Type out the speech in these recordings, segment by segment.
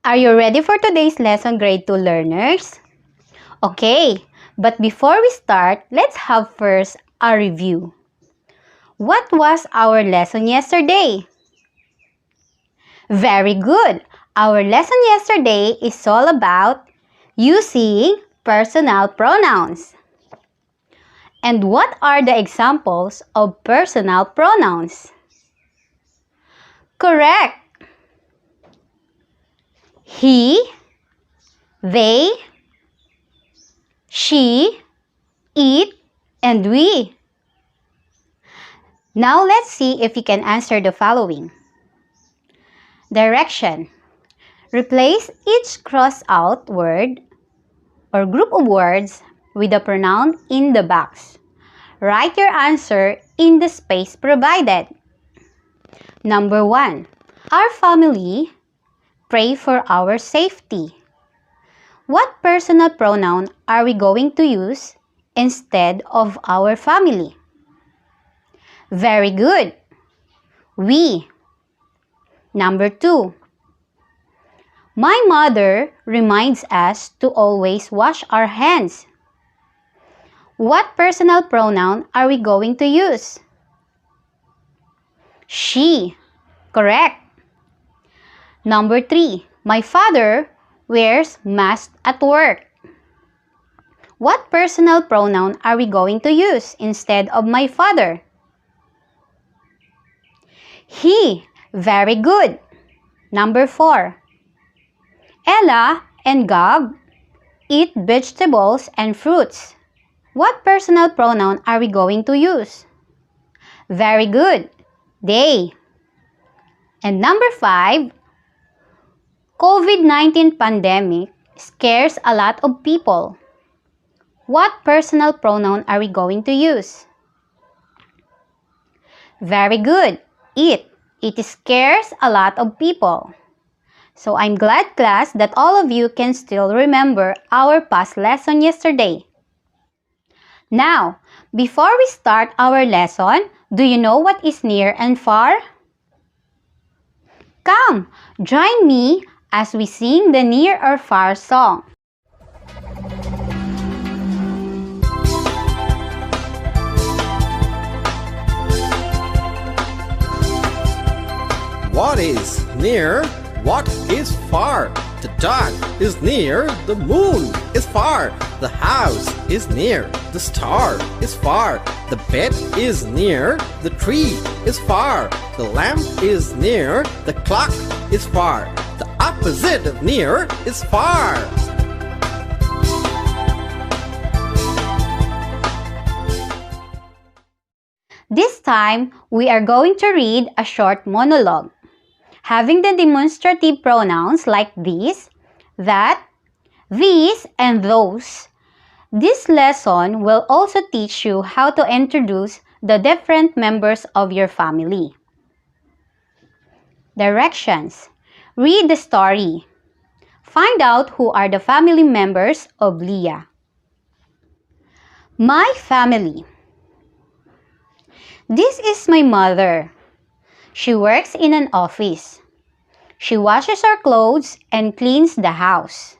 Are you ready for today's lesson, grade 2 learners? Okay, but before we start, let's have first a review. What was our lesson yesterday? Very good! Our lesson yesterday is all about using personal pronouns. And what are the examples of personal pronouns? Correct! He, they, she, it, and we. Now let's see if you can answer the following. Direction. Replace each cross-out word or group of words with a pronoun in the box. Write your answer in the space provided. Number 1. Our family pray for our safety. What personal pronoun are we going to use instead of our family? Very good. We. Number 2. My mother reminds us to always wash our hands. What personal pronoun are we going to use? She. Correct. Number 3. My father wears mask at work. What personal pronoun are we going to use instead of my father? He. Very good. Number 4. Ella and Gab eat vegetables and fruits. What personal pronoun are we going to use? Very good. They. And number 5. COVID-19 pandemic scares a lot of people. What personal pronoun are we going to use? Very good. It. It scares a lot of people. So I'm glad, class, that all of you can still remember our past lesson yesterday. Now, before we start our lesson, do you know what is near and far? Come, join me as we sing the Near or Far song. What is near? What is far? The dog is near, the moon is far, the house is near, the star is far, the bed is near, the tree is far, the lamp is near, the clock is far. The opposite of near is far. This time, we are going to read a short monologue. Having the demonstrative pronouns like this, that, these, and those. This lesson will also teach you how to introduce the different members of your family. Directions. Read the story. Find out who are the family members of Leah. My family. This is my mother. She works in an office. She washes our clothes and cleans the house.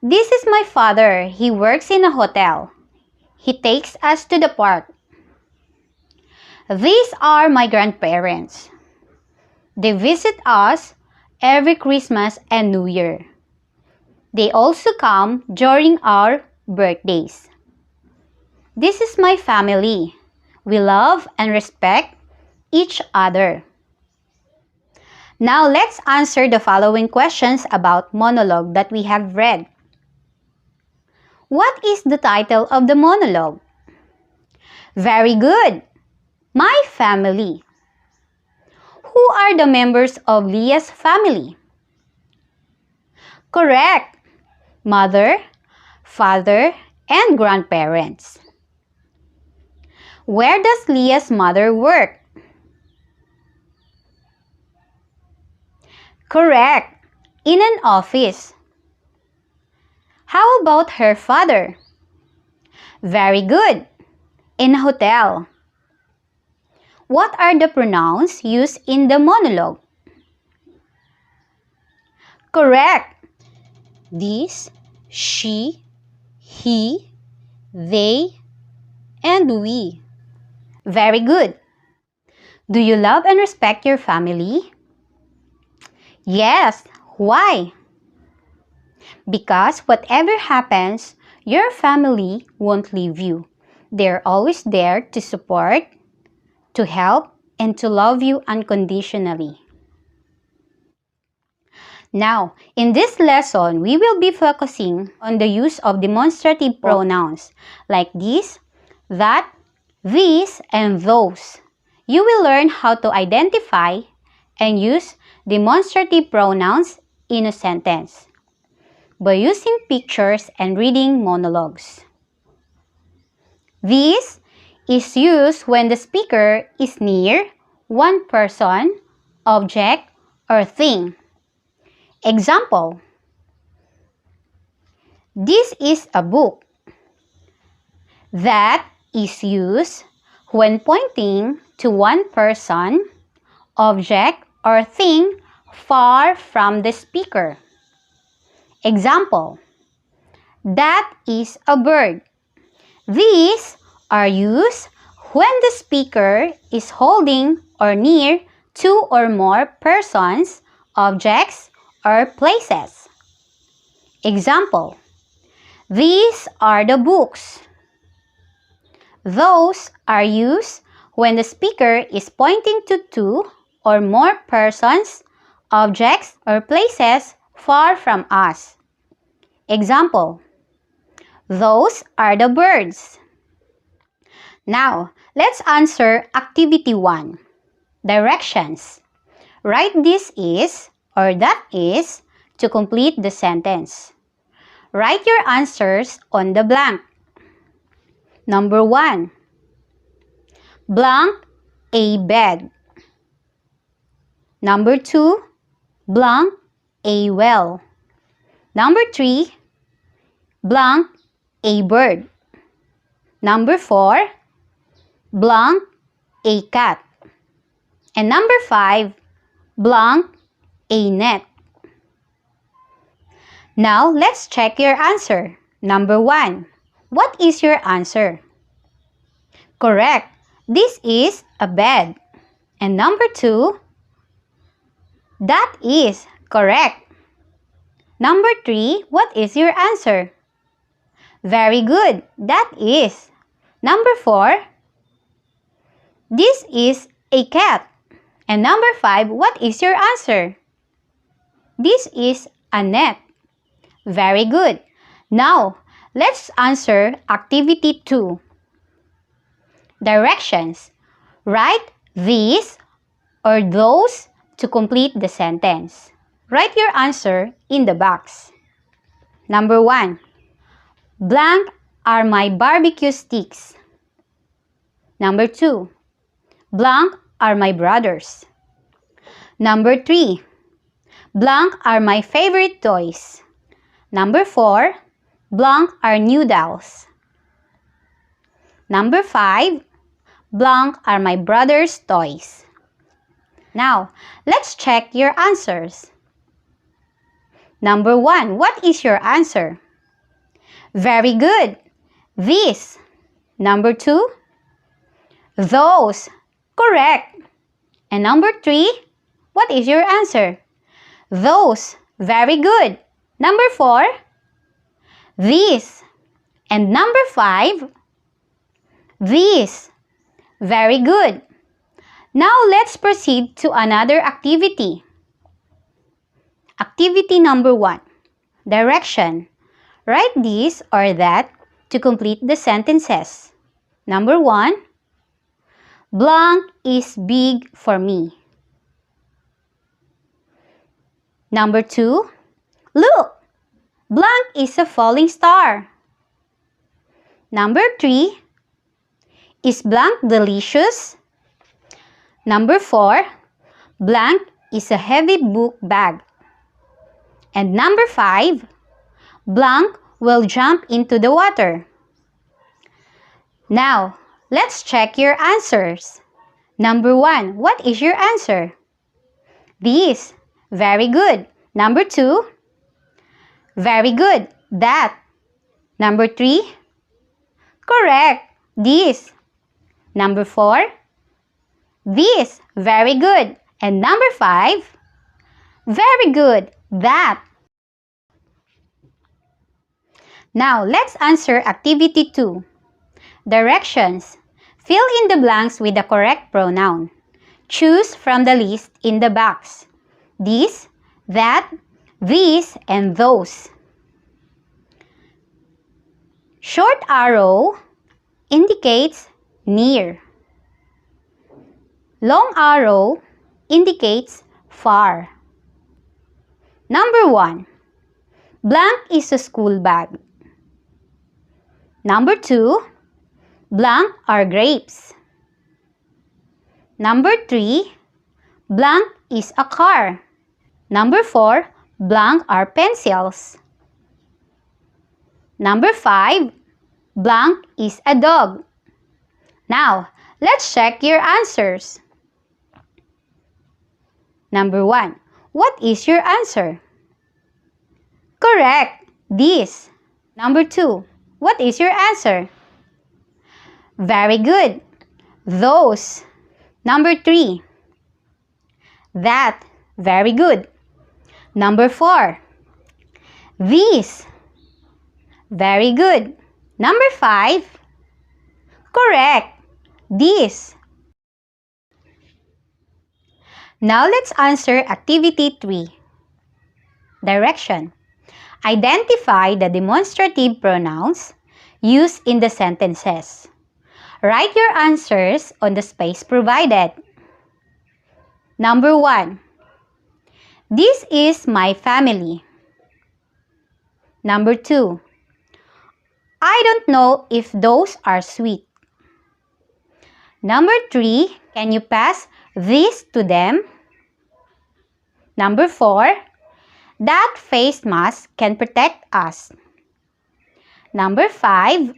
This is my father. He works in a hotel. He takes us to the park. These are my grandparents. They visit us every Christmas and New Year. They also come during our birthdays. This is my family. We love and respect each other. Now let's answer the following questions about monologue that we have read. What is the title of the monologue? Very good. My family. Who are the members of Leah's family? Correct. Mother, father, and grandparents. Where does Leah's mother work? Correct. In an office. How about her father? Very good. In a hotel. What are the pronouns used in the monologue? Correct. This, she, he, they, and we. Very good. Do you love and respect your family? Yes. Why? Because whatever happens, your family won't leave you. They're always there to support, to help, and to love you unconditionally. Now, in this lesson, we will be focusing on the use of demonstrative pronouns like this, that, these, and those. You will learn how to identify and use demonstrative pronouns in a sentence by using pictures and reading monologues. This is used when the speaker is near one person, object, or thing. Example: this is a book. That is used when pointing to one person, object, or thing far from the speaker. Example: that is a bird. These are used when the speaker is holding or near two or more persons, objects, or places. Example: these are the books. Those are used when the speaker is pointing to two or more persons, objects, or places far from us. Example: those are the birds. Now, let's answer Activity 1. Directions. Write this is or that is to complete the sentence. Write your answers on the blank. Number 1. Blank a bed. Number 2. Blank a well. Number 3. Blank a bird. Number 4. Blank a cat. And number 5. Blank a net. Now, let's check your answer. Number 1. What is your answer? Correct. This is a bed. And number 2. That is correct. Number 3. What is your answer? Very good. That is. Number 4. This is a cat. And number 5. What is your answer? This is a net. Very good. Now, let's answer Activity 2. Directions. Write these or those to complete the sentence. Write your answer in the box. Number 1. Blank are my barbecue sticks. Number 2. Blank are my brothers. Number 3. Blank are my favorite toys. Number 4. Blank are noodles. Number 5. Blank are my brother's toys. Now, let's check your answers. Number 1. What is your answer? Very good. This. Number 2. Those. Correct. And number 3. What is your answer? Those. Very good. Number 4. These. And number 5. These. Very good. Now let's proceed to another activity. Activity number 1. Direction. Write this or that to complete the sentences. Number 1. Blank is big for me. Number 2. Look! Blank is a falling star. Number 3. Is blank delicious? Number 4. Blank is a heavy book bag. And number 5. Blank will jump into the water. Now, let's check your answers. Number 1. What is your answer? These. Very good. Number 2, very good, that. Number 3, correct, this. Number 4, this, very good. And number 5, very good, that. Now, let's answer activity 2. Directions. Fill in the blanks with the correct pronoun. Choose from the list in the box. This, that, these, and those. Short arrow indicates near. Long arrow indicates far. Number 1. Blank is a school bag. Number 2. Blank are grapes. Number 3. Blank is a car. Number 4. Blank are pencils. Number 5. Blank is a dog. Now, let's check your answers. Number 1. What is your answer? Correct, this. Number 2. What is your answer? Very good, those. Number 3. That, very good. Number 4. These. Very good. Number 5. Correct, these. Now let's answer activity 3. Direction. Identify the demonstrative pronouns used in the sentences. Write your answers on the space provided. Number 1. This is my family. Number 2. I don't know if those are sweet. Number 3. Can you pass this to them? Number 4. That face mask can protect us. Number 5.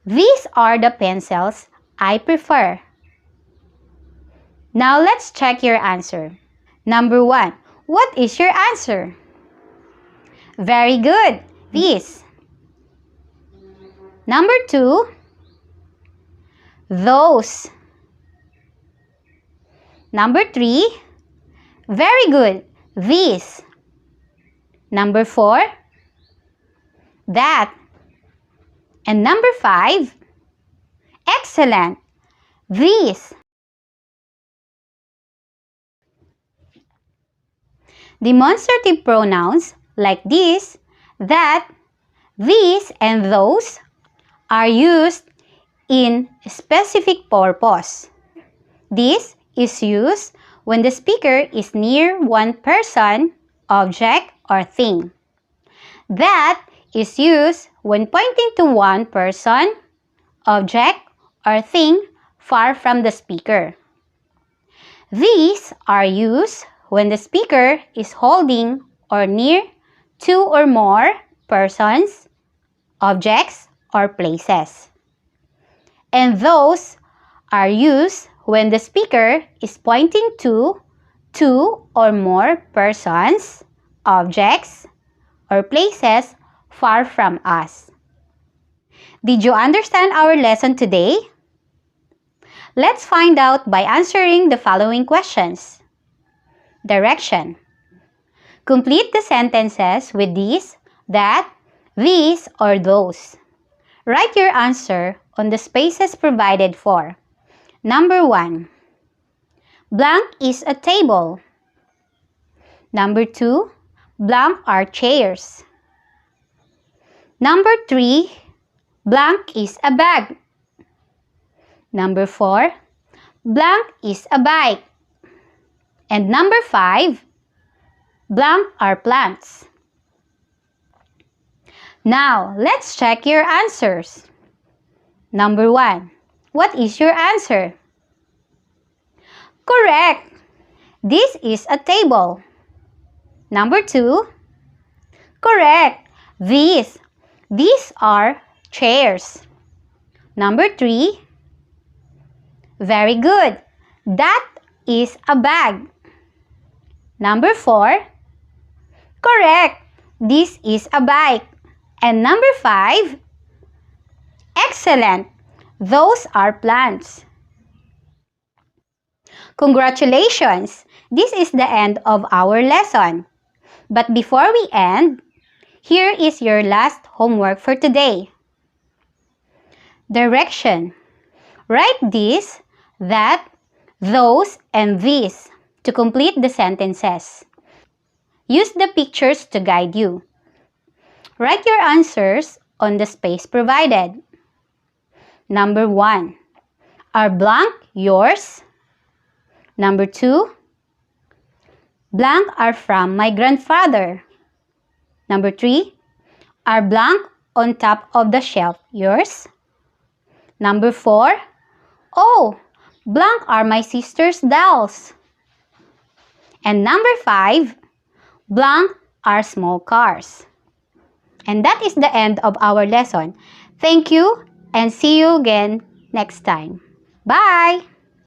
These are the pencils I prefer. Now let's check your answer. Number 1. What is your answer? Very good, these. Number 2. Those. Number 3. Very good, these. Number 4. That. And number 5. Excellent, these. Demonstrative pronouns like this, that, these, and those are used in specific purpose. This is used when the speaker is near one person, object, or thing. That is used when pointing to one person, object, or thing far from the speaker. These are used when the speaker is holding or near two or more persons, objects, or places. And those are used when the speaker is pointing to two or more persons, objects, or places far from us. Did you understand our lesson today? Let's find out by answering the following questions. Direction. Complete the sentences with this, that, these, or those. Write your answer on the spaces provided for. Number 1. Blank is a table. Number 2. Blank are chairs. Number 3. Blank is a bag. Number 4. Blank is a bike. And number 5. Blank are plants. Now, let's check your answers. Number 1. What is your answer? Correct. This is a table. Number 2. Correct. These are chairs. Number 3. Very good. That is a bag. Number 4. Correct! This is a bike. And number 5, excellent! Those are plants. Congratulations! This is the end of our lesson. But before we end, here is your last homework for today. Direction. Write this, that, those, and these to complete the sentences. Use the pictures to guide you. Write your answers on the space provided. Number 1. Are blank yours? Number 2. Blank are from my grandfather. Number 3. Are blank on top of the shelf yours? Number 4. Oh, blank are my sister's dolls. And number 5. Blank are small cars. And that is the end of our lesson. Thank you and see you again next time. Bye!